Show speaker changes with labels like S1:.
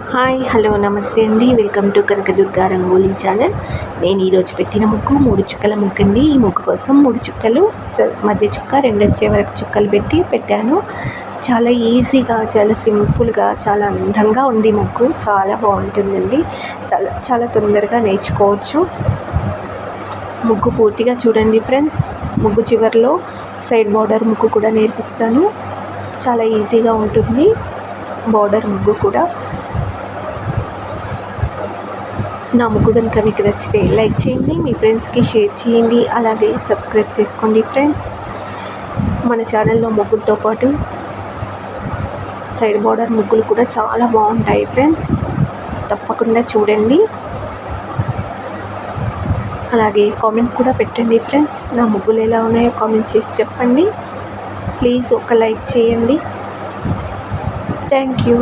S1: Hi hello నమస్తే అండి. Welcome to Kanakadurga rangoli channel. నేను ఈరోజు పెట్టిన ముగ్గు 3 చుక్కల ముగ్గు అండి. ఈ ముగ్గు కోసం 3 చుక్కలు మధ్య చుక్క 2 వచ్చే వరకు చుక్కలు పెట్టాను. చాలా ఈజీగా, చాలా సింపుల్గా, చాలా అందంగా ఉంది ముగ్గు. చాలా బాగుంటుందండి. చాలా తొందరగా నేర్చుకోవచ్చు. ముగ్గు పూర్తిగా చూడండి ఫ్రెండ్స్. ముగ్గు చివరిలో సైడ్ బార్డర్ ముగ్గు కూడా నేర్పిస్తాను. చాలా ఈజీగా ఉంటుంది బార్డర్ ముగ్గు కూడా. నా ముగ్గు కనుక మీకు నచ్చితే లైక్ చేయండి, మీ ఫ్రెండ్స్కి షేర్ చేయండి, అలాగే సబ్స్క్రైబ్ చేసుకోండి ఫ్రెండ్స్. మన ఛానల్లో ముగ్గులతో పాటు సైడ్ బార్డర్ ముగ్గులు కూడా చాలా బాగుంటాయి ఫ్రెండ్స్. తప్పకుండా చూడండి. అలాగే కామెంట్ కూడా పెట్టండి ఫ్రెండ్స్. నా ముగ్గులు ఎలా ఉన్నాయో కామెంట్ చేసి చెప్పండి. ప్లీజ్ ఒక లైక్ చేయండి. Thank you.